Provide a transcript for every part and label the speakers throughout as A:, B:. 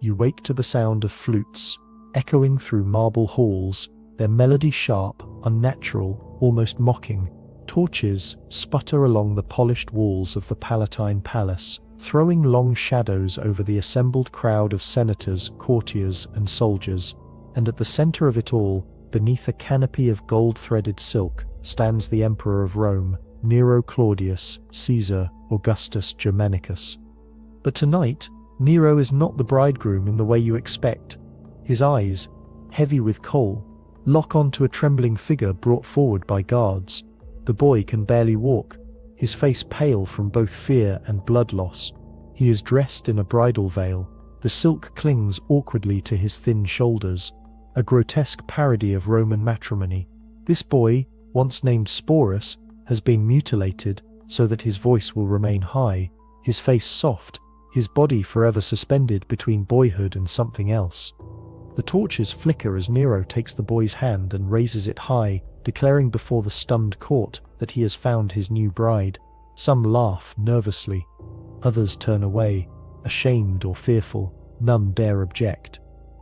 A: you wake to the sound of flutes, echoing through marble halls, their melody sharp, unnatural, almost mocking. Torches sputter along the polished walls of the Palatine Palace, throwing long shadows over the assembled crowd of senators, courtiers, and soldiers. And at the center of it all, beneath a canopy of gold-threaded silk, stands the Emperor of Rome, Nero Claudius Caesar Augustus Germanicus. But tonight, Nero is not the bridegroom in the way you expect. His eyes, heavy with kohl, lock onto a trembling figure brought forward by guards. The boy can barely walk, his face pale from both fear and blood loss. He is dressed in a bridal veil. The silk clings awkwardly to his thin shoulders, a grotesque parody of Roman matrimony. This boy, once named Sporus, has been mutilated so that his voice will remain high, his face soft, his body forever suspended between boyhood and something else. The torches flicker as Nero takes the boy's hand and raises it high, declaring before the stunned court that he has found his new bride. Some laugh nervously. Others turn away, ashamed or fearful. None dare object.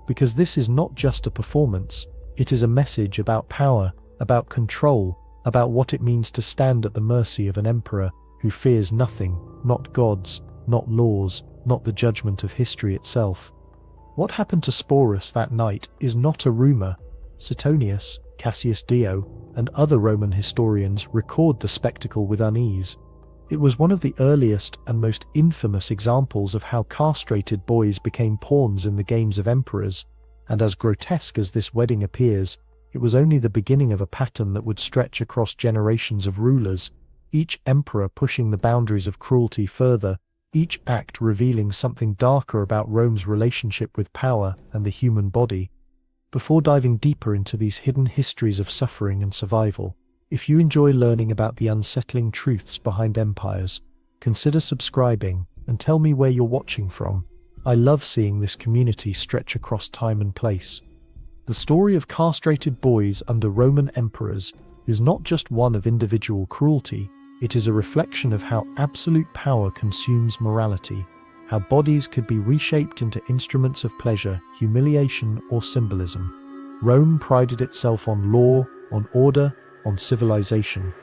A: Because this is not just a performance, it is a message about power, about control, about what it means to stand at the mercy of an emperor who fears nothing, not gods, not laws, not the judgment of history itself. What happened to Sporus that night is not a rumor. Suetonius, Cassius Dio, and other Roman historians record the spectacle with unease. It was one of the earliest and most infamous examples of how castrated boys became pawns in the games of emperors, and as grotesque as this wedding appears, it was only the beginning of a pattern that would stretch across generations of rulers, each emperor pushing the boundaries of cruelty further, each act revealing something darker about Rome's relationship with power and the human body. Before diving deeper into these hidden histories of suffering and survival, if you enjoy learning about the unsettling truths behind empires, consider subscribing and tell me where you're watching from. I love seeing this community stretch across time and place. The story of castrated boys under Roman emperors is not just one of individual cruelty, it is a reflection of how absolute power consumes morality, how bodies could be reshaped into instruments of pleasure, humiliation, or symbolism. Rome prided itself on law, on order, on civilization,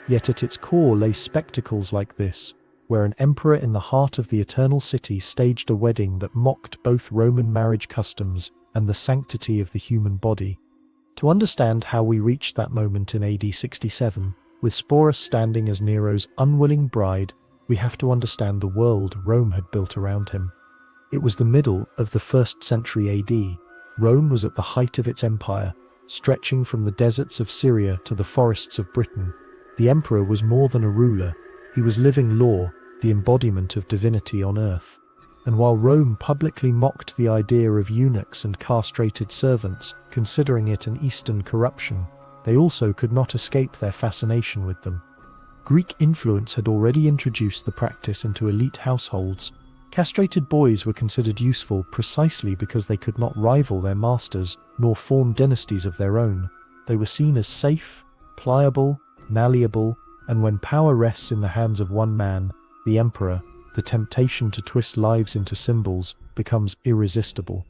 A: yet at its core lay spectacles like this, where an emperor in the heart of the Eternal City staged a wedding that mocked both Roman marriage customs and the sanctity of the human body. To understand how we reached that moment in AD 67, with Sporus standing as Nero's unwilling bride, we have to understand the world Rome had built around him. It was the middle of the 1st century AD. Rome was at the height of its empire, stretching from the deserts of Syria to the forests of Britain. The emperor was more than a ruler. He was living law, the embodiment of divinity on earth. And while Rome publicly mocked the idea of eunuchs and castrated servants, considering it an Eastern corruption, they also could not escape their fascination with them. Greek influence had already introduced the practice into elite households. Castrated boys were considered useful precisely because they could not rival their masters, nor form dynasties of their own. They were seen as safe, pliable, malleable, and when power rests in the hands of one man, the emperor, the temptation to twist lives into symbols becomes irresistible.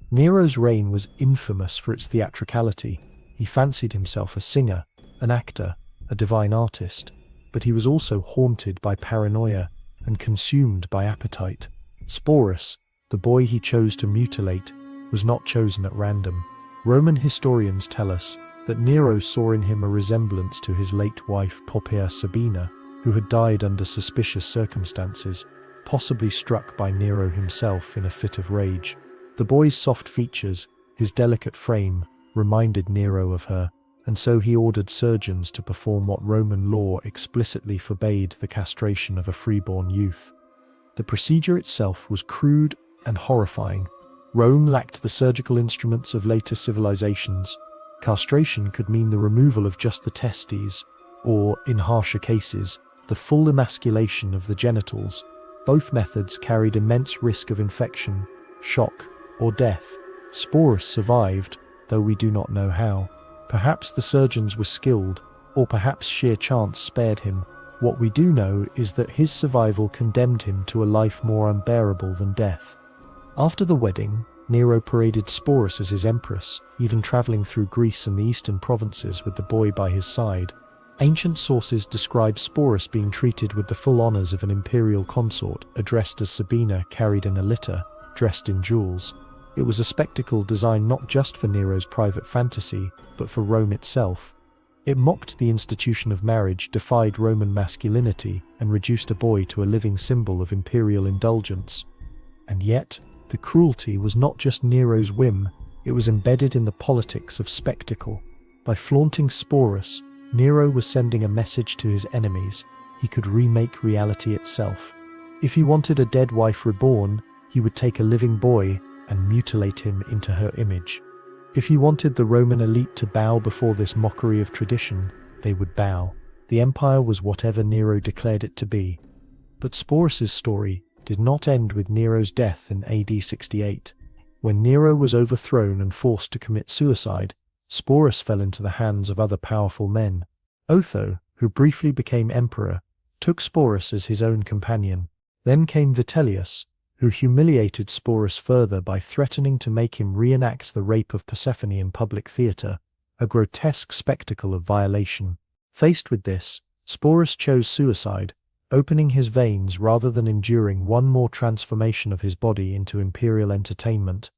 A: Nero's reign was infamous for its theatricality. He fancied himself a singer, an actor, a divine artist, but he was also haunted by paranoia and consumed by appetite. Sporus, the boy he chose to mutilate, was not chosen at random. Roman historians tell us that Nero saw in him a resemblance to his late wife Poppaea Sabina, who had died under suspicious circumstances, possibly struck by Nero himself in a fit of rage. The boy's soft features, his delicate frame, reminded Nero of her, and so he ordered surgeons to perform what Roman law explicitly forbade: the castration of a freeborn youth. The procedure itself was crude and horrifying. Rome lacked the surgical instruments of later civilizations. Castration could mean the removal of just the testes, or, in harsher cases, the full emasculation of the genitals. Both methods carried immense risk of infection, shock, or death. Sporus survived, though we do not know how. Perhaps the surgeons were skilled, or perhaps sheer chance spared him. What we do know is that his survival condemned him to a life more unbearable than death. After the wedding, Nero paraded Sporus as his empress, even traveling through Greece and the eastern provinces with the boy by his side. Ancient sources describe Sporus being treated with the full honors of an imperial consort, addressed as Sabina, carried in a litter, dressed in jewels. It was a spectacle designed not just for Nero's private fantasy, but for Rome itself. It mocked the institution of marriage, defied Roman masculinity, and reduced a boy to a living symbol of imperial indulgence. And yet, the cruelty was not just Nero's whim, it was embedded in the politics of spectacle. By flaunting Sporus, Nero was sending a message to his enemies: he could remake reality itself. If he wanted a dead wife reborn, he would take a living boy and mutilate him into her image. If he wanted the Roman elite to bow before this mockery of tradition, they would bow. The empire was whatever Nero declared it to be. But Sporus's story did not end with Nero's death in AD 68. When Nero was overthrown and forced to commit suicide, Sporus fell into the hands of other powerful men. Otho, who briefly became emperor, took Sporus as his own companion. Then came Vitellius, who humiliated Sporus further by threatening to make him reenact the rape of Persephone in public theatre, a grotesque spectacle of violation. Faced with this, Sporus chose suicide, opening his veins rather than enduring one more transformation of his body into imperial entertainment.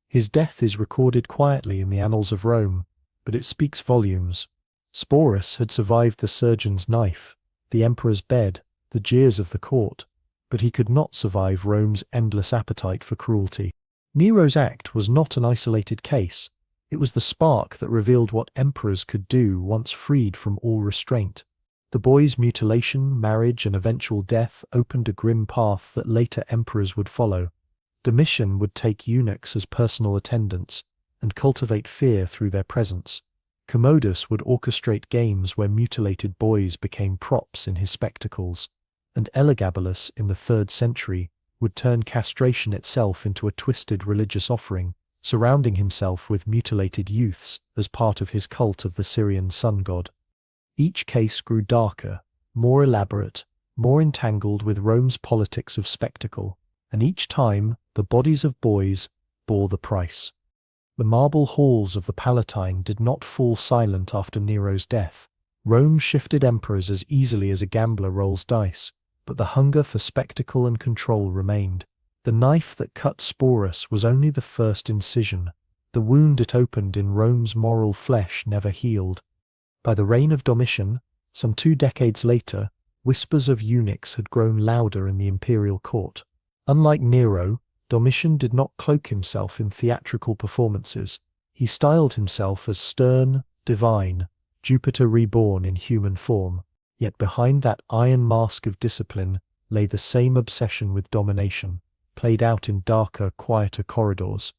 A: His death is recorded quietly in the annals of Rome, but it speaks volumes. Sporus had survived the surgeon's knife, the emperor's bed, the jeers of the court, but he could not survive Rome's endless appetite for cruelty. Nero's act was not an isolated case. It was the spark that revealed what emperors could do once freed from all restraint. The boy's mutilation, marriage, and eventual death opened a grim path that later emperors would follow. Domitian would take eunuchs as personal attendants and cultivate fear through their presence. Commodus would orchestrate games where mutilated boys became props in his spectacles. And Elagabalus, in the 3rd century, would turn castration itself into a twisted religious offering, surrounding himself with mutilated youths as part of his cult of the Syrian sun god. Each case grew darker, more elaborate, more entangled with Rome's politics of spectacle, and each time the bodies of boys bore the price. The marble halls of the Palatine did not fall silent after Nero's death. Rome shifted emperors as easily as a gambler rolls dice, but the hunger for spectacle and control remained. The knife that cut Sporus was only the first incision. The wound it opened in Rome's moral flesh never healed. By the reign of Domitian, some 2 decades later, whispers of eunuchs had grown louder in the imperial court. Unlike Nero, Domitian did not cloak himself in theatrical performances. He styled himself as stern, divine, Jupiter reborn in human form. Yet behind that iron mask of discipline lay the same obsession with domination, played out in darker, quieter corridors.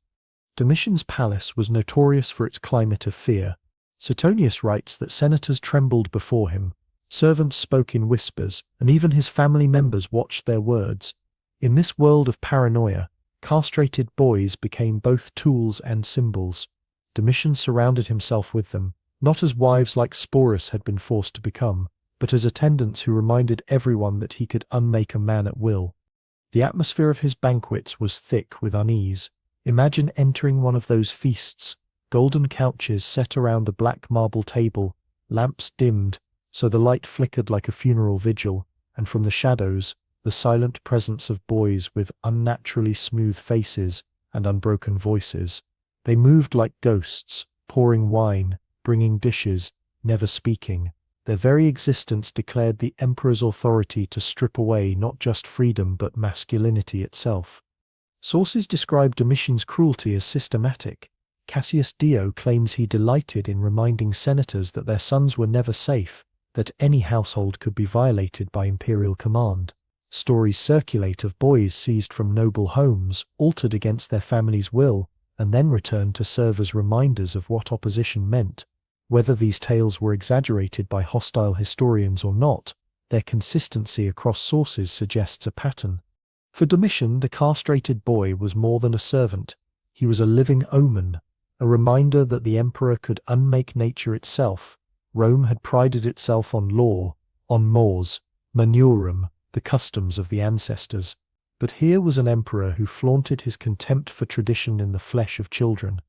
A: Domitian's palace was notorious for its climate of fear. Suetonius writes that senators trembled before him, servants spoke in whispers, and even his family members watched their words. In this world of paranoia, castrated boys became both tools and symbols. Domitian surrounded himself with them, not as wives like Sporus had been forced to become, but as attendants who reminded everyone that he could unmake a man at will. The atmosphere of his banquets was thick with unease. Imagine entering one of those feasts, golden couches set around a black marble table, lamps dimmed, so the light flickered like a funeral vigil, and from the shadows, the silent presence of boys with unnaturally smooth faces and unbroken voices. They moved like ghosts, pouring wine, bringing dishes, never speaking. Their very existence declared the emperor's authority to strip away not just freedom but masculinity itself. Sources describe Domitian's cruelty as systematic. Cassius Dio claims he delighted in reminding senators that their sons were never safe, that any household could be violated by imperial command. Stories circulate of boys seized from noble homes, altered against their family's will, and then returned to serve as reminders of what opposition meant. Whether these tales were exaggerated by hostile historians or not, their consistency across sources suggests a pattern. For Domitian, the castrated boy was more than a servant. He was a living omen, a reminder that the emperor could unmake nature itself. Rome had prided itself on law, on mores, manurum, the customs of the ancestors. But here was an emperor who flaunted his contempt for tradition in the flesh of children.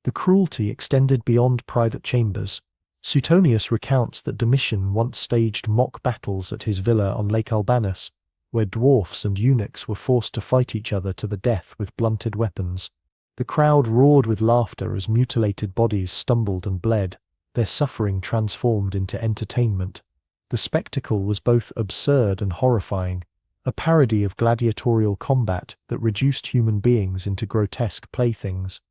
A: The cruelty extended beyond private chambers. Suetonius recounts that Domitian once staged mock battles at his villa on Lake Albanus, where dwarfs and eunuchs were forced to fight each other to the death with blunted weapons. The crowd roared with laughter as mutilated bodies stumbled and bled, their suffering transformed into entertainment. The spectacle was both absurd and horrifying, a parody of gladiatorial combat that reduced human beings into grotesque playthings.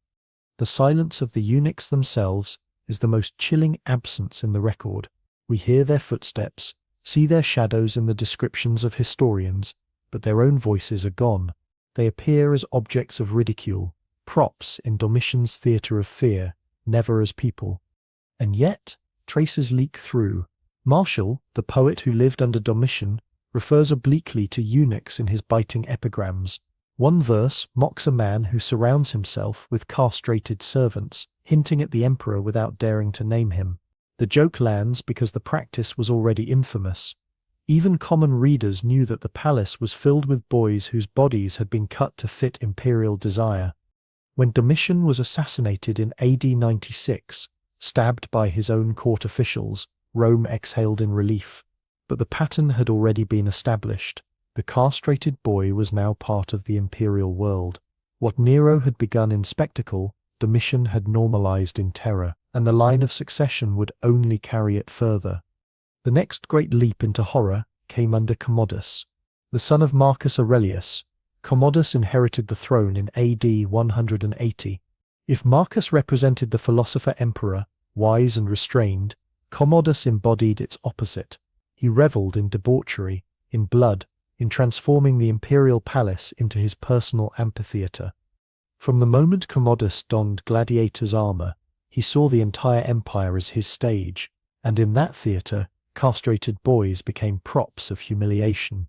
A: The silence of the eunuchs themselves is the most chilling absence in the record. We hear their footsteps, see their shadows in the descriptions of historians, but their own voices are gone. They appear as objects of ridicule, props in Domitian's theatre of fear, never as people. And yet, traces leak through. Martial, the poet who lived under Domitian, refers obliquely to eunuchs in his biting epigrams. One verse mocks a man who surrounds himself with castrated servants, hinting at the emperor without daring to name him. The joke lands because the practice was already infamous. Even common readers knew that the palace was filled with boys whose bodies had been cut to fit imperial desire. When Domitian was assassinated in AD 96, stabbed by his own court officials, Rome exhaled in relief. But the pattern had already been established. The castrated boy was now part of the imperial world. What Nero had begun in spectacle, Domitian had normalized in terror, and the line of succession would only carry it further. The next great leap into horror came under Commodus. The son of Marcus Aurelius, Commodus inherited the throne in AD 180. If Marcus represented the philosopher-emperor, wise and restrained, Commodus embodied its opposite. He reveled in debauchery, in blood, in transforming the imperial palace into his personal amphitheatre. From the moment Commodus donned gladiator's armour, he saw the entire empire as his stage, and in that theatre, castrated boys became props of humiliation.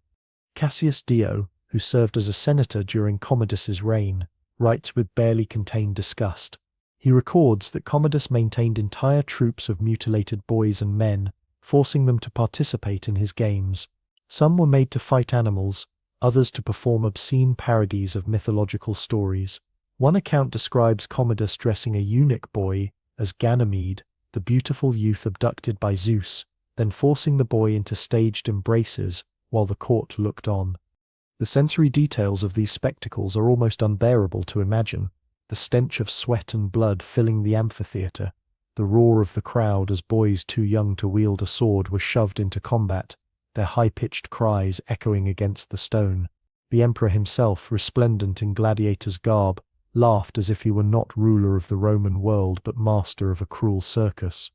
A: Cassius Dio, who served as a senator during Commodus's reign, writes with barely contained disgust. He records that Commodus maintained entire troops of mutilated boys and men, forcing them to participate in his games. Some were made to fight animals, others to perform obscene parodies of mythological stories. One account describes Commodus dressing a eunuch boy as Ganymede, the beautiful youth abducted by Zeus, then forcing the boy into staged embraces while the court looked on. The sensory details of these spectacles are almost unbearable to imagine. The stench of sweat and blood filling the amphitheatre, the roar of the crowd as boys too young to wield a sword were shoved into combat, their high-pitched cries echoing against the stone. The emperor himself, resplendent in gladiator's garb, laughed as if he were not ruler of the Roman world but master of a cruel circus.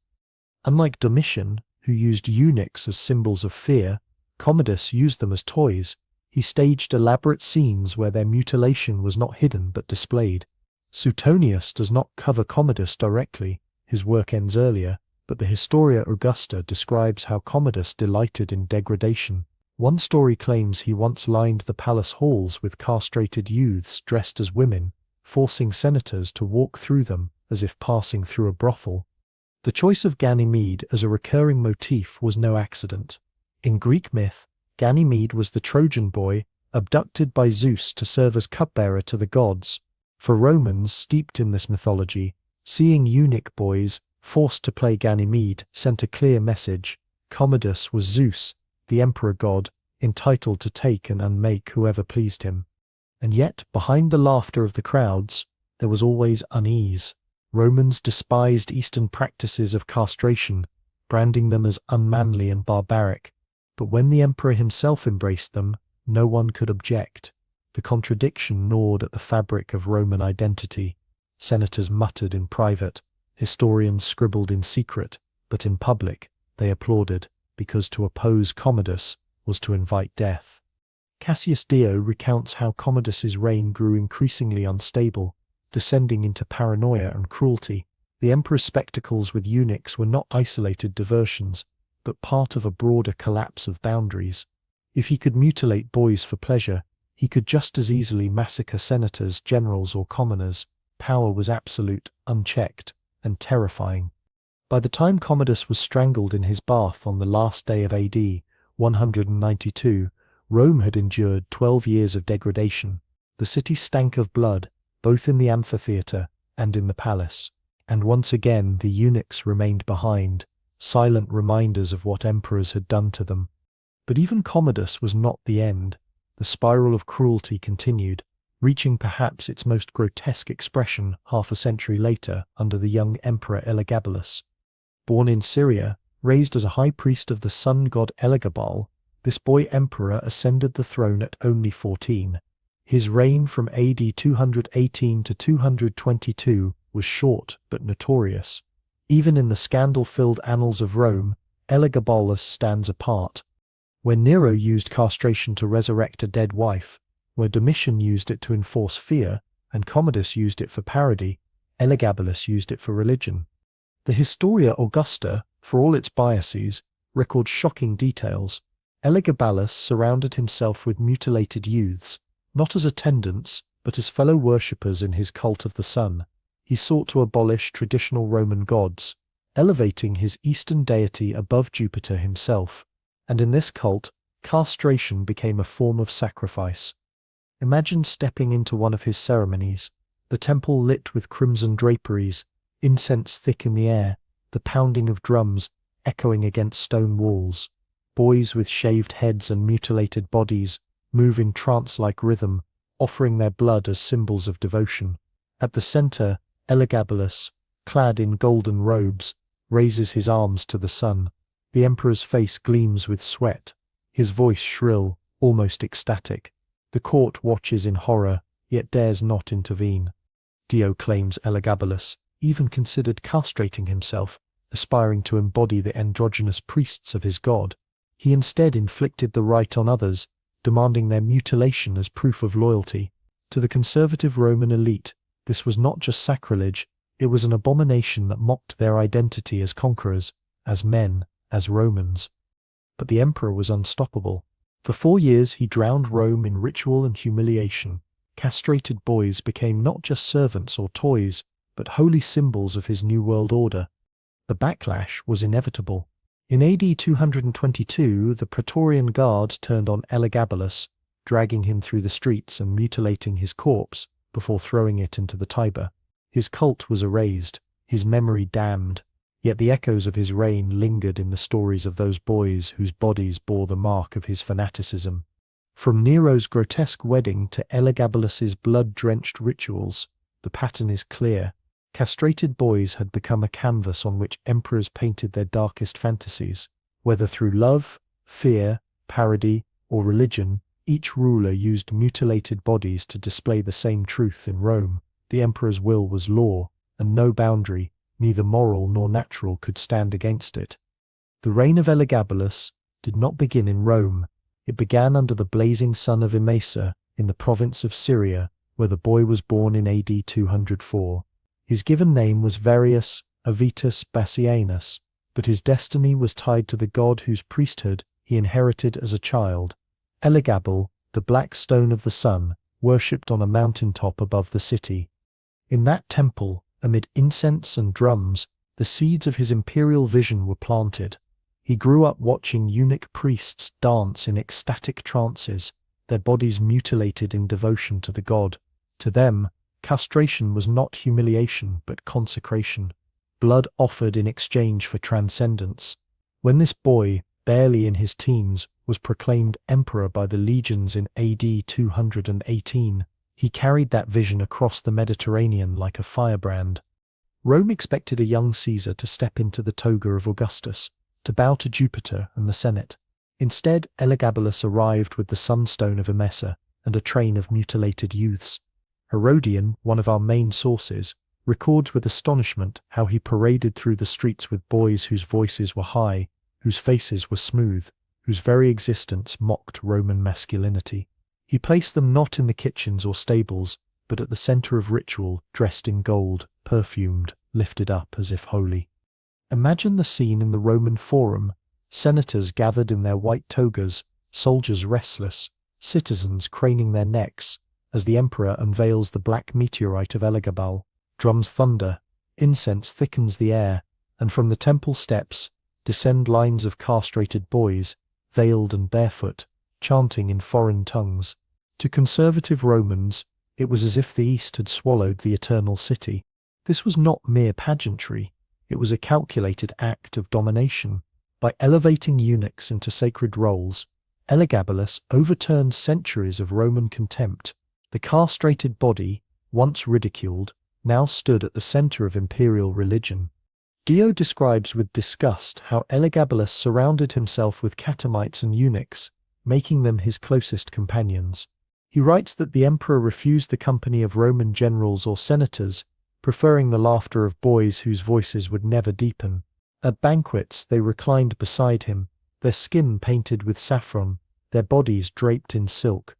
A: Unlike Domitian, who used eunuchs as symbols of fear, Commodus used them as toys. He staged elaborate scenes where their mutilation was not hidden but displayed. Suetonius does not cover Commodus directly, his work ends earlier, but the Historia Augusta describes how Commodus delighted in degradation. One story claims he once lined the palace halls with castrated youths dressed as women, forcing senators to walk through them as if passing through a brothel. The choice of Ganymede as a recurring motif was no accident. In Greek myth, Ganymede was the Trojan boy abducted by Zeus to serve as cupbearer to the gods. For Romans steeped in this mythology, seeing eunuch boys forced to play Ganymede sent a clear message. Commodus was Zeus, the emperor god, entitled to take and unmake whoever pleased him. And yet, behind the laughter of the crowds, there was always unease. Romans despised Eastern practices of castration, branding them as unmanly and barbaric. But when the emperor himself embraced them, no one could object. The contradiction gnawed at the fabric of Roman identity. Senators muttered in private, historians scribbled in secret, but in public they applauded, because to oppose Commodus was to invite death. Cassius Dio recounts how Commodus's reign grew increasingly unstable, descending into paranoia and cruelty. The emperor's spectacles with eunuchs were not isolated diversions, but part of a broader collapse of boundaries. If he could mutilate boys for pleasure, he could just as easily massacre senators, generals, or commoners. Power was absolute, unchecked, and terrifying. By the time Commodus was strangled in his bath on the last day of AD 192, Rome had endured 12 years of degradation. The city stank of blood, both in the amphitheatre and in the palace. And once again the eunuchs remained behind, silent reminders of what emperors had done to them. But even Commodus was not the end. The spiral of cruelty continued, reaching perhaps its most grotesque expression half a century later under the young emperor Elagabalus. Born in Syria, raised as a high priest of the sun god Elagabal, this boy emperor ascended the throne at only 14. His reign from AD 218 to 222 was short but notorious. Even in the scandal-filled annals of Rome, Elagabalus stands apart. Where Nero used castration to resurrect a dead wife, where Domitian used it to enforce fear, and Commodus used it for parody, Elagabalus used it for religion. The Historia Augusta, for all its biases, records shocking details. Elagabalus surrounded himself with mutilated youths, not as attendants, but as fellow worshippers in his cult of the sun. He sought to abolish traditional Roman gods, elevating his Eastern deity above Jupiter himself. And in this cult, castration became a form of sacrifice. Imagine stepping into one of his ceremonies, the temple lit with crimson draperies, incense thick in the air, the pounding of drums echoing against stone walls. Boys with shaved heads and mutilated bodies move in trance-like rhythm, offering their blood as symbols of devotion. At the center, Elagabalus, clad in golden robes, raises his arms to the sun. The emperor's face gleams with sweat, his voice shrill, almost ecstatic. The court watches in horror, yet dares not intervene. Dio claims Elagabalus even considered castrating himself, aspiring to embody the androgynous priests of his god. He instead inflicted the rite on others, demanding their mutilation as proof of loyalty. To the conservative Roman elite, this was not just sacrilege, it was an abomination that mocked their identity as conquerors, as men, as Romans. But the emperor was unstoppable. For 4 years he drowned Rome in ritual and humiliation. Castrated boys became not just servants or toys, but holy symbols of his new world order. The backlash was inevitable. In AD 222, the Praetorian Guard turned on Elagabalus, dragging him through the streets and mutilating his corpse before throwing it into the Tiber. His cult was erased, his memory damned, yet the echoes of his reign lingered in the stories of those boys whose bodies bore the mark of his fanaticism. From Nero's grotesque wedding to Elagabalus's blood-drenched rituals, the pattern is clear. Castrated boys had become a canvas on which emperors painted their darkest fantasies. Whether through love, fear, parody, or religion, each ruler used mutilated bodies to display the same truth. In Rome, the emperor's will was law, and no boundary, neither moral nor natural, could stand against it. The reign of Elagabalus did not begin in Rome. It began under the blazing sun of Emesa, in the province of Syria, where the boy was born in AD 204. His given name was Varius Avitus Bassianus, but his destiny was tied to the god whose priesthood he inherited as a child. Elagabal, the black stone of the sun, worshipped on a mountaintop above the city. In that temple, amid incense and drums, the seeds of his imperial vision were planted. He grew up watching eunuch priests dance in ecstatic trances, their bodies mutilated in devotion to the god. To them, castration was not humiliation but consecration, blood offered in exchange for transcendence. When this boy, barely in his teens, was proclaimed emperor by the legions in AD 218, he carried that vision across the Mediterranean like a firebrand. Rome expected a young Caesar to step into the toga of Augustus, to bow to Jupiter and the Senate. Instead, Elagabalus arrived with the sunstone of Emesa and a train of mutilated youths. Herodian, one of our main sources, records with astonishment how he paraded through the streets with boys whose voices were high, whose faces were smooth, whose very existence mocked Roman masculinity. He placed them not in the kitchens or stables, but at the center of ritual, dressed in gold, perfumed, lifted up as if holy. Imagine the scene in the Roman Forum: senators gathered in their white togas, soldiers restless, citizens craning their necks, as the emperor unveils the black meteorite of Elagabal. Drums thunder, incense thickens the air, and from the temple steps descend lines of castrated boys, veiled and barefoot, chanting in foreign tongues. To conservative Romans, it was as if the East had swallowed the eternal city. This was not mere pageantry, it was a calculated act of domination. By elevating eunuchs into sacred roles, Elagabalus overturned centuries of Roman contempt. The castrated body, once ridiculed, now stood at the center of imperial religion. Dio describes with disgust how Elagabalus surrounded himself with catamites and eunuchs, making them his closest companions. He writes that the emperor refused the company of Roman generals or senators, preferring the laughter of boys whose voices would never deepen. At banquets they reclined beside him, their skin painted with saffron, their bodies draped in silk.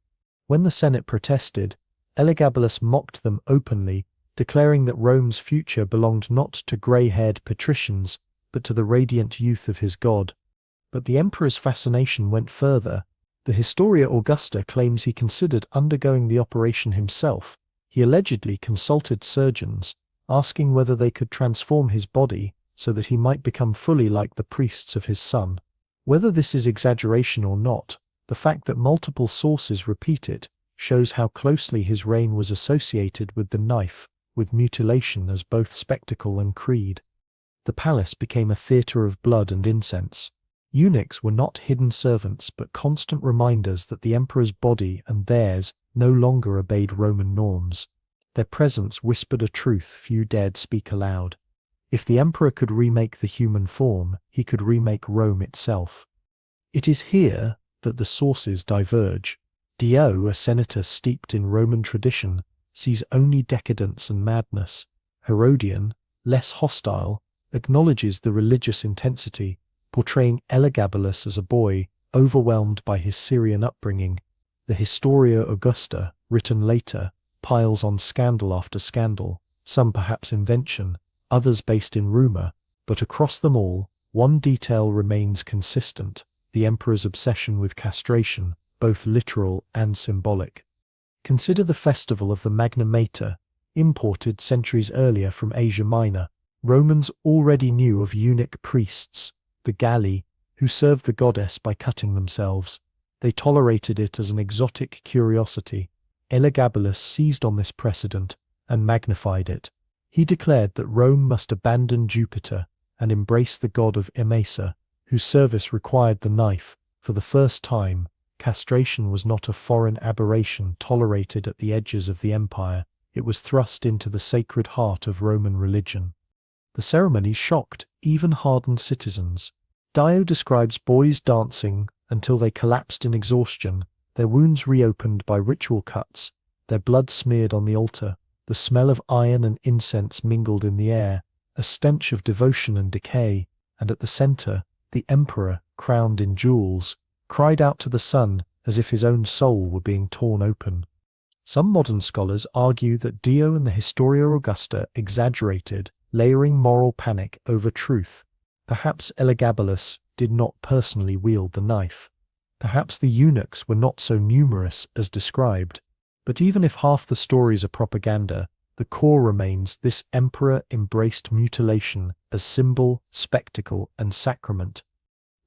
A: When the Senate protested, Elagabalus mocked them openly, declaring that Rome's future belonged not to grey-haired patricians, but to the radiant youth of his god. But the emperor's fascination went further. The Historia Augusta claims he considered undergoing the operation himself. He allegedly consulted surgeons, asking whether they could transform his body so that he might become fully like the priests of his son. Whether this is exaggeration or not, the fact that multiple sources repeat it shows how closely his reign was associated with the knife, with mutilation as both spectacle and creed. The palace became a theatre of blood and incense. Eunuchs were not hidden servants but constant reminders that the emperor's body and theirs no longer obeyed Roman norms. Their presence whispered a truth few dared speak aloud. If the emperor could remake the human form, he could remake Rome itself. It is here that the sources diverge. Dio, a senator steeped in Roman tradition, sees only decadence and madness. Herodian, less hostile, acknowledges the religious intensity, portraying Elagabalus as a boy overwhelmed by his Syrian upbringing. The Historia Augusta, written later, piles on scandal after scandal, some perhaps invention, others based in rumor, but across them all, one detail remains consistent: the emperor's obsession with castration, both literal and symbolic. Consider the festival of the Magna Mater, imported centuries earlier from Asia Minor. Romans already knew of eunuch priests, the Galli, who served the goddess by cutting themselves. They tolerated it as an exotic curiosity. Elagabalus seized on this precedent and magnified it. He declared that Rome must abandon Jupiter and embrace the god of Emesa, whose service required the knife. For the first time, castration was not a foreign aberration tolerated at the edges of the empire, it was thrust into the sacred heart of Roman religion. The ceremony shocked even hardened citizens. Dio describes boys dancing until they collapsed in exhaustion, their wounds reopened by ritual cuts, their blood smeared on the altar. The smell of iron and incense mingled in the air, a stench of devotion and decay, and at the center, the emperor, crowned in jewels, cried out to the sun as if his own soul were being torn open. Some modern scholars argue that Dio and the Historia Augusta exaggerated, layering moral panic over truth. Perhaps Elagabalus did not personally wield the knife. Perhaps the eunuchs were not so numerous as described. But even if half the stories are propaganda, the core remains: this emperor embraced mutilation as symbol, spectacle, and sacrament.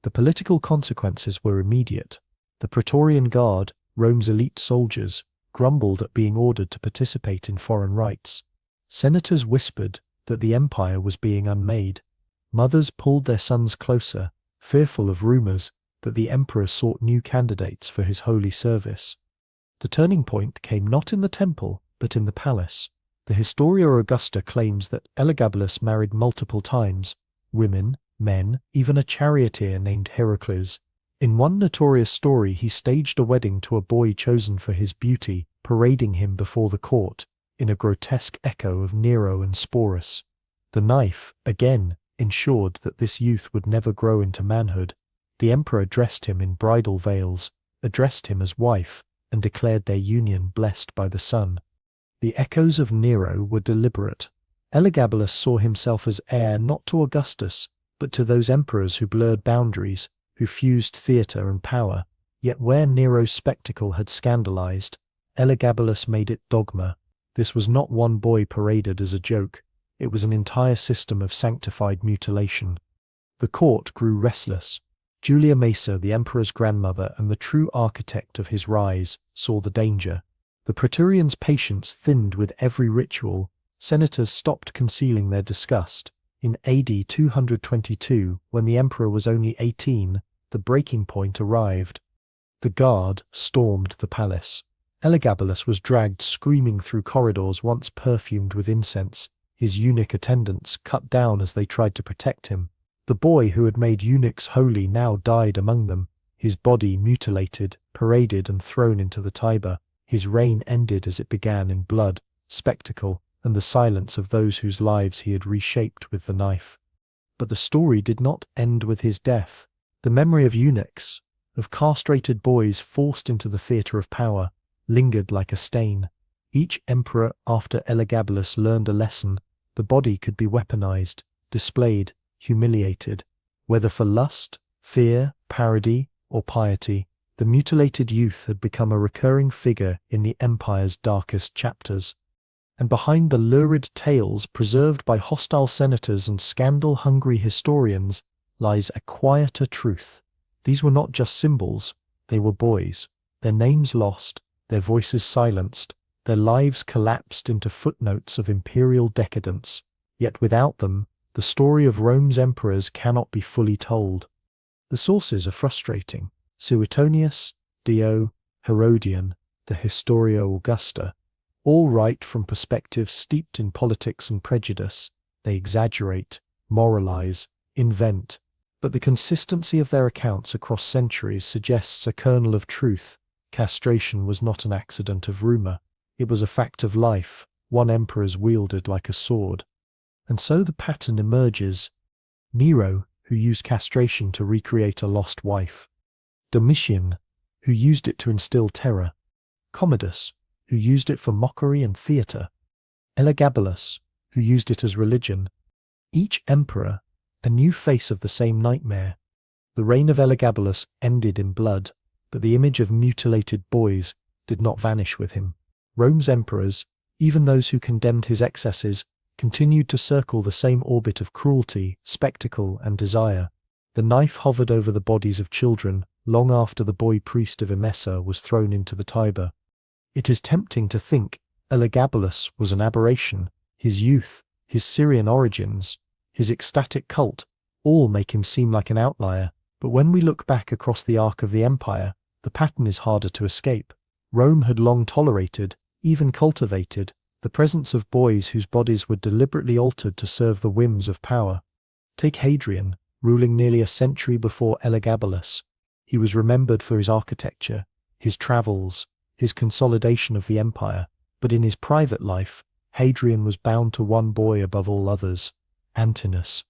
A: The political consequences were immediate. The Praetorian Guard, Rome's elite soldiers, grumbled at being ordered to participate in foreign rites. Senators whispered that the empire was being unmade. Mothers pulled their sons closer, fearful of rumors that the emperor sought new candidates for his holy service. The turning point came not in the temple, but in the palace. The Historia Augusta claims that Elagabalus married multiple times: women, men, even a charioteer named Heracles. In one notorious story, he staged a wedding to a boy chosen for his beauty, parading him before the court, in a grotesque echo of Nero and Sporus. The knife, again, ensured that this youth would never grow into manhood. The emperor dressed him in bridal veils, addressed him as wife, and declared their union blessed by the sun. The echoes of Nero were deliberate. Elagabalus saw himself as heir not to Augustus, but to those emperors who blurred boundaries, who fused theatre and power. Yet where Nero's spectacle had scandalized, Elagabalus made it dogma. This was not one boy paraded as a joke, it was an entire system of sanctified mutilation. The court grew restless. Julia Maesa, the emperor's grandmother and the true architect of his rise, saw the danger. The Praetorians' patience thinned with every ritual. Senators stopped concealing their disgust. In AD 222, when the emperor was only 18, the breaking point arrived. The guard stormed the palace. Elagabalus was dragged screaming through corridors once perfumed with incense, his eunuch attendants cut down as they tried to protect him. The boy who had made eunuchs holy now died among them, his body mutilated, paraded and thrown into the Tiber. His reign ended as it began in blood, spectacle, and the silence of those whose lives he had reshaped with the knife. But the story did not end with his death. The memory of eunuchs, of castrated boys forced into the theatre of power, lingered like a stain. Each emperor after Elagabalus learned a lesson. The body could be weaponized, displayed, humiliated. Whether for lust, fear, parody, or piety, the mutilated youth had become a recurring figure in the empire's darkest chapters. And behind the lurid tales preserved by hostile senators and scandal-hungry historians lies a quieter truth. These were not just symbols, they were boys, their names lost, their voices silenced, their lives collapsed into footnotes of imperial decadence. Yet without them, the story of Rome's emperors cannot be fully told. The sources are frustrating. Suetonius, Dio, Herodian, the Historia Augusta, all write from perspectives steeped in politics and prejudice. They exaggerate, moralize, invent, but the consistency of their accounts across centuries suggests a kernel of truth. Castration was not an accident of rumor. It was a fact of life, one emperor's wielded like a sword. And so the pattern emerges. Nero, who used castration to recreate a lost wife. Domitian, who used it to instill terror. Commodus, who used it for mockery and theatre. Elagabalus, who used it as religion. Each emperor, a new face of the same nightmare. The reign of Elagabalus ended in blood, but the image of mutilated boys did not vanish with him. Rome's emperors, even those who condemned his excesses, continued to circle the same orbit of cruelty, spectacle, and desire. The knife hovered over the bodies of children long after the boy priest of Emesa was thrown into the Tiber. It is tempting to think Elagabalus was an aberration. His youth, his Syrian origins, his ecstatic cult, all make him seem like an outlier. But when we look back across the arc of the empire, the pattern is harder to escape. Rome had long tolerated, even cultivated, the presence of boys whose bodies were deliberately altered to serve the whims of power. Take Hadrian, ruling nearly a century before Elagabalus. He was remembered for his architecture, his travels, his consolidation of the empire, but in his private life, Hadrian was bound to one boy above all others, Antinous.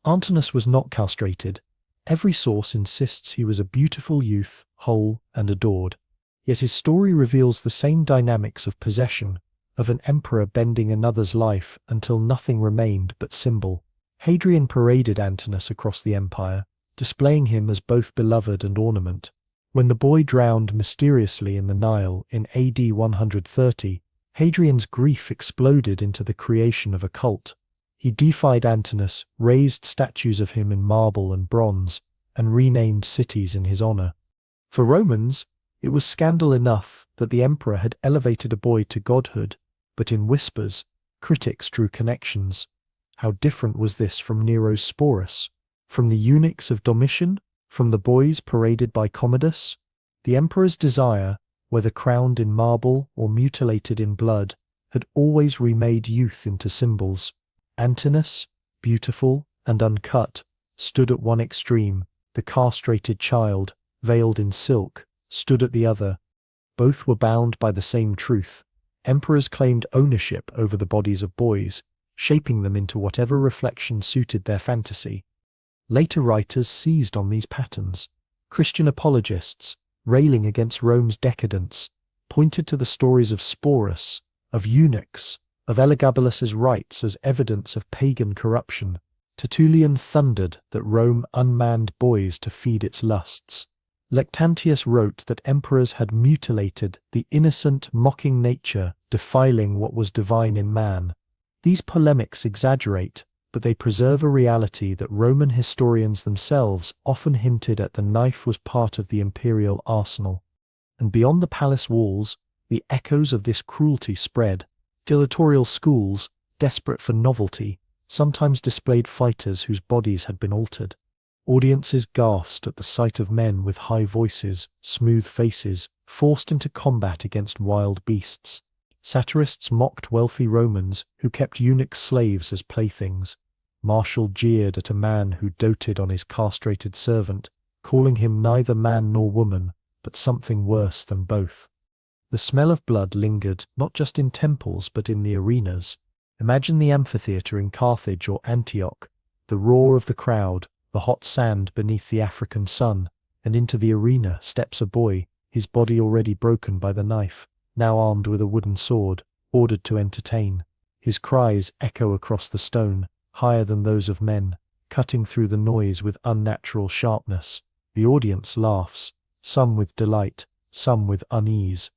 A: Antinous was not castrated. Every source insists he was a beautiful youth, whole and adored. Yet his story reveals the same dynamics of possession, of an emperor bending another's life until nothing remained but symbol. Hadrian paraded Antinous across the empire, displaying him as both beloved and ornament. When the boy drowned mysteriously in the Nile in AD 130, Hadrian's grief exploded into the creation of a cult. He deified Antinous, raised statues of him in marble and bronze, and renamed cities in his honor. For Romans, it was scandal enough that the emperor had elevated a boy to godhood, but in whispers, critics drew connections. How different was this from Nero's Sporus? From the eunuchs of Domitian? From the boys paraded by Commodus? The emperor's desire, whether crowned in marble or mutilated in blood, had always remade youth into symbols. Antinous, beautiful and uncut, stood at one extreme. The castrated child, veiled in silk, stood at the other. Both were bound by the same truth. Emperors claimed ownership over the bodies of boys, shaping them into whatever reflection suited their fantasy. Later writers seized on these patterns. Christian apologists, railing against Rome's decadence, pointed to the stories of Sporus, of eunuchs, of Elagabalus's rites as evidence of pagan corruption. Tertullian thundered that Rome unmanned boys to feed its lusts. Lactantius wrote that emperors had mutilated the innocent, mocking nature, defiling what was divine in man. These polemics exaggerate, but they preserve a reality that Roman historians themselves often hinted at. The knife was part of the imperial arsenal. And beyond the palace walls, the echoes of this cruelty spread. Gladiatorial schools, desperate for novelty, sometimes displayed fighters whose bodies had been altered. Audiences gasped at the sight of men with high voices, smooth faces, forced into combat against wild beasts. Satirists mocked wealthy Romans who kept eunuch slaves as playthings. Martial jeered at a man who doted on his castrated servant, calling him neither man nor woman, but something worse than both. The smell of blood lingered not just in temples but in the arenas. Imagine the amphitheatre in Carthage or Antioch, the roar of the crowd, the hot sand beneath the African sun, and into the arena steps a boy, his body already broken by the knife, now armed with a wooden sword, ordered to entertain. His cries echo across the stone, higher than those of men, cutting through the noise with unnatural sharpness. The audience laughs, some with delight, some with unease.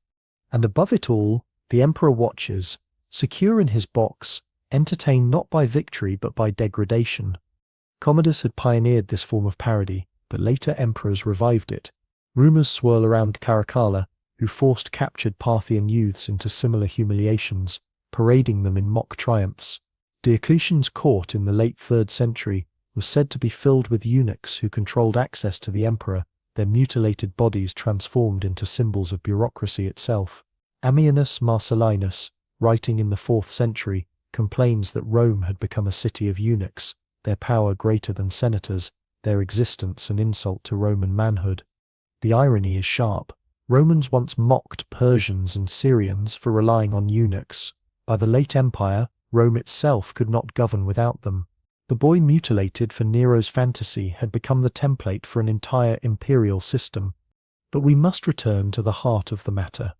A: And above it all, the emperor watches, secure in his box, entertained not by victory but by degradation. Commodus had pioneered this form of parody, but later emperors revived it. Rumors swirl around Caracalla, who forced captured Parthian youths into similar humiliations, parading them in mock triumphs. Diocletian's court in the late 3rd century was said to be filled with eunuchs who controlled access to the emperor, their mutilated bodies transformed into symbols of bureaucracy itself. Ammianus Marcellinus, writing in the 4th century, complains that Rome had become a city of eunuchs, their power greater than senators, their existence an insult to Roman manhood. The irony is sharp. Romans once mocked Persians and Syrians for relying on eunuchs. By the late empire, Rome itself could not govern without them. The boy mutilated for Nero's fantasy had become the template for an entire imperial system. But we must return to the heart of the matter.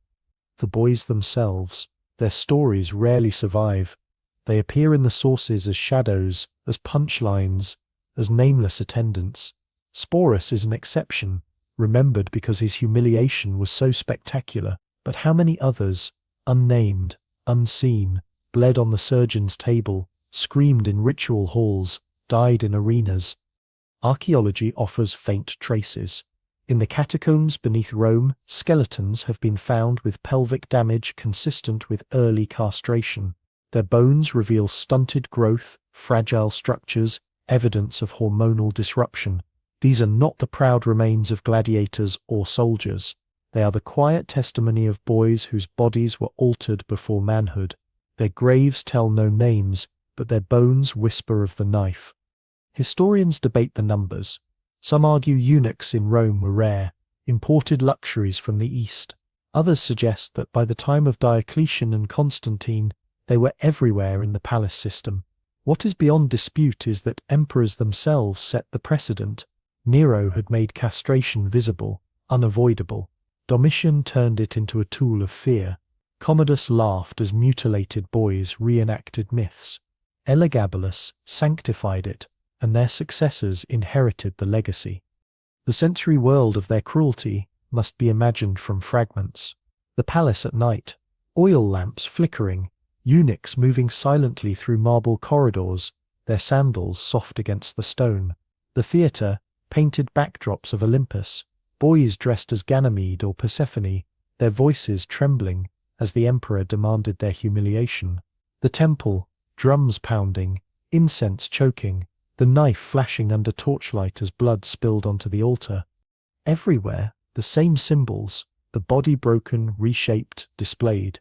A: The boys themselves. Their stories rarely survive. They appear in the sources as shadows, as punchlines, as nameless attendants. Sporus is an exception, remembered because his humiliation was so spectacular, but how many others, unnamed, unseen, bled on the surgeon's table, screamed in ritual halls, died in arenas? Archaeology offers faint traces. In the catacombs beneath Rome, skeletons have been found with pelvic damage consistent with early castration. Their bones reveal stunted growth, fragile structures, evidence of hormonal disruption. These are not the proud remains of gladiators or soldiers. They are the quiet testimony of boys whose bodies were altered before manhood. Their graves tell no names, but their bones whisper of the knife. Historians debate the numbers. Some argue eunuchs in Rome were rare, imported luxuries from the East. Others suggest that by the time of Diocletian and Constantine, they were everywhere in the palace system. What is beyond dispute is that emperors themselves set the precedent. Nero had made castration visible, unavoidable. Domitian turned it into a tool of fear. Commodus laughed as mutilated boys reenacted myths. Elagabalus sanctified it, and their successors inherited the legacy. The sensory world of their cruelty must be imagined from fragments. The palace at night, oil lamps flickering, eunuchs moving silently through marble corridors, their sandals soft against the stone. The theatre, painted backdrops of Olympus, boys dressed as Ganymede or Persephone, their voices trembling as the emperor demanded their humiliation. The temple, drums pounding, incense choking, the knife flashing under torchlight as blood spilled onto the altar. Everywhere, the same symbols, the body broken, reshaped, displayed.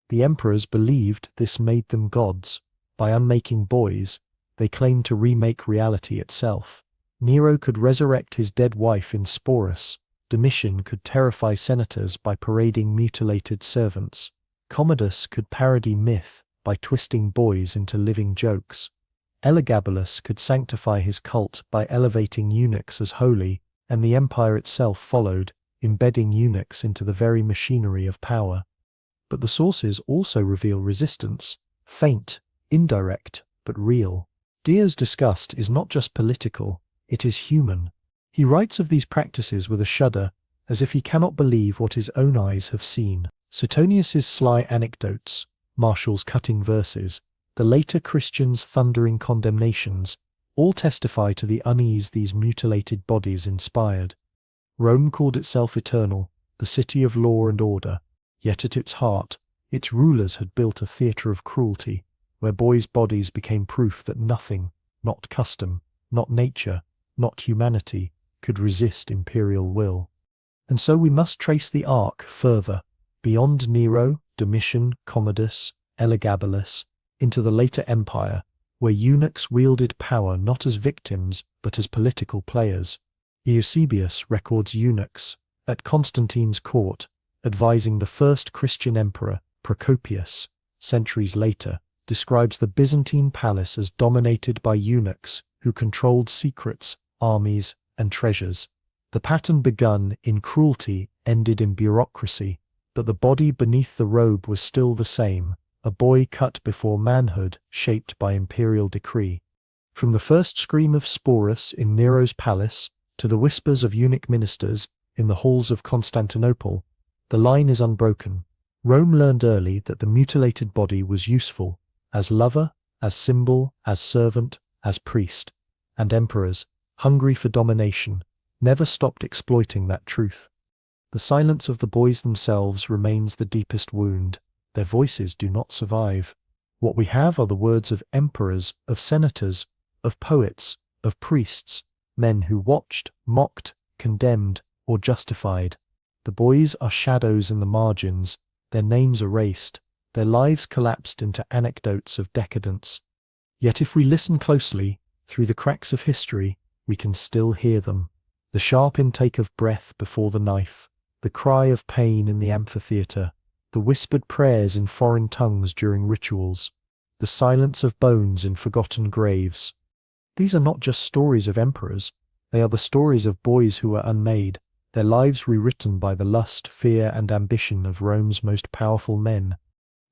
A: The emperors believed this made them gods. By unmaking boys, they claimed to remake reality itself. Nero could resurrect his dead wife in Sporus. Domitian could terrify senators by parading mutilated servants. Commodus could parody myth by twisting boys into living jokes. Elagabalus could sanctify his cult by elevating eunuchs as holy, and the empire itself followed, embedding eunuchs into the very machinery of power. But the sources also reveal resistance, faint, indirect, but real. Dio's disgust is not just political, it is human. He writes of these practices with a shudder, as if he cannot believe what his own eyes have seen. Suetonius's sly anecdotes, Martial's cutting verses, the later Christians' thundering condemnations, all testify to the unease these mutilated bodies inspired. Rome called itself eternal, the city of law and order, yet at its heart, its rulers had built a theatre of cruelty, where boys' bodies became proof that nothing, not custom, not nature, not humanity, could resist imperial will. And so we must trace the arc further, beyond Nero, Domitian, Commodus, Elagabalus, into the later empire, where eunuchs wielded power not as victims but as political players. Eusebius records eunuchs at Constantine's court, advising the first Christian emperor, Procopius, centuries later, describes the Byzantine palace as dominated by eunuchs who controlled secrets, armies, and treasures. The pattern begun in cruelty ended in bureaucracy, but the body beneath the robe was still the same, a boy cut before manhood, shaped by imperial decree. From the first scream of Sporus in Nero's palace to the whispers of eunuch ministers in the halls of Constantinople, the line is unbroken. Rome learned early that the mutilated body was useful, as lover, as symbol, as servant, as priest, and emperors, hungry for domination, never stopped exploiting that truth. The silence of the boys themselves remains the deepest wound. Their voices do not survive. What we have are the words of emperors, of senators, of poets, of priests, men who watched, mocked, condemned, or justified. The boys are shadows in the margins, their names erased, their lives collapsed into anecdotes of decadence. Yet if we listen closely, through the cracks of history, we can still hear them. The sharp intake of breath before the knife, the cry of pain in the amphitheatre, the whispered prayers in foreign tongues during rituals, the silence of bones in forgotten graves. These are not just stories of emperors, they are the stories of boys who were unmade, their lives rewritten by the lust, fear, and ambition of Rome's most powerful men.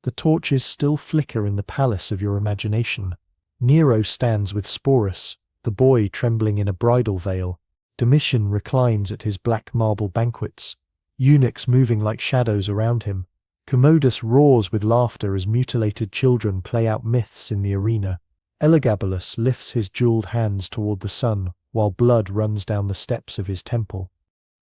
A: The torches still flicker in the palace of your imagination. Nero stands with Sporus, the boy trembling in a bridal veil. Domitian reclines at his black marble banquets, eunuchs moving like shadows around him. Commodus roars with laughter as mutilated children play out myths in the arena. Elagabalus lifts his jeweled hands toward the sun, while blood runs down the steps of his temple.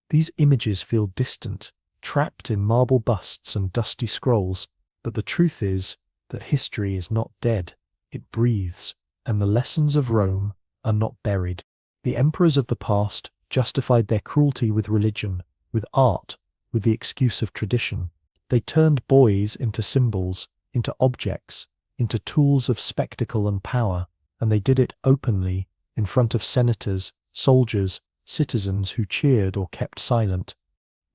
A: These images feel distant, trapped in marble busts and dusty scrolls, but the truth is that history is not dead, it breathes, and the lessons of Rome are not buried. The emperors of the past justified their cruelty with religion, with art, with the excuse of tradition. They turned boys into symbols, into objects, into tools of spectacle and power, and they did it openly, in front of senators, soldiers, citizens who cheered or kept silent.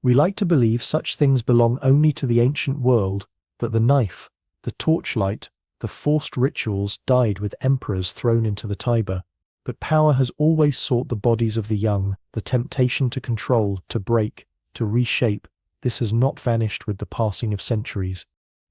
A: We like to believe such things belong only to the ancient world, that the knife, the torchlight, the forced rituals died with emperors thrown into the Tiber. But power has always sought the bodies of the young, the temptation to control, to break, to reshape. This has not vanished with the passing of centuries.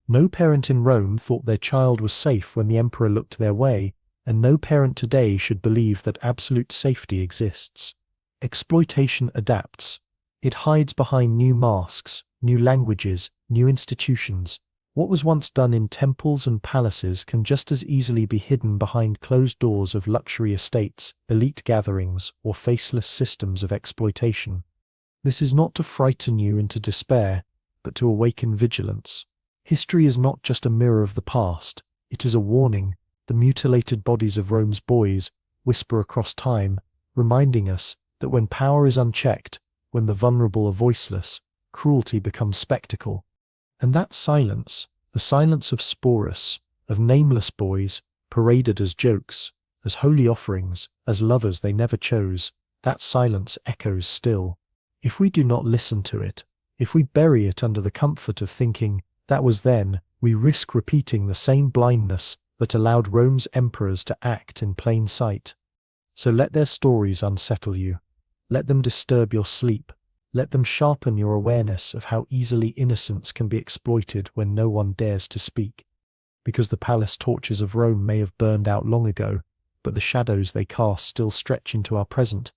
A: No parent in Rome thought their child was safe when the emperor looked their way, and no parent today should believe that absolute safety exists. Exploitation adapts. It hides behind new masks, new languages, new institutions. What was once done in temples and palaces can just as easily be hidden behind closed doors of luxury estates, elite gatherings, or faceless systems of exploitation. This is not to frighten you into despair, but to awaken vigilance. History is not just a mirror of the past, it is a warning. The mutilated bodies of Rome's boys whisper across time, reminding us that when power is unchecked, when the vulnerable are voiceless, cruelty becomes spectacle. And that silence, the silence of Sporus, of nameless boys, paraded as jokes, as holy offerings, as lovers they never chose, that silence echoes still. If we do not listen to it, if we bury it under the comfort of thinking, that was then, we risk repeating the same blindness that allowed Rome's emperors to act in plain sight. So let their stories unsettle you. Let them disturb your sleep. Let them sharpen your awareness of how easily innocence can be exploited when no one dares to speak. Because the palace torches of Rome may have burned out long ago, but the shadows they cast still stretch into our present,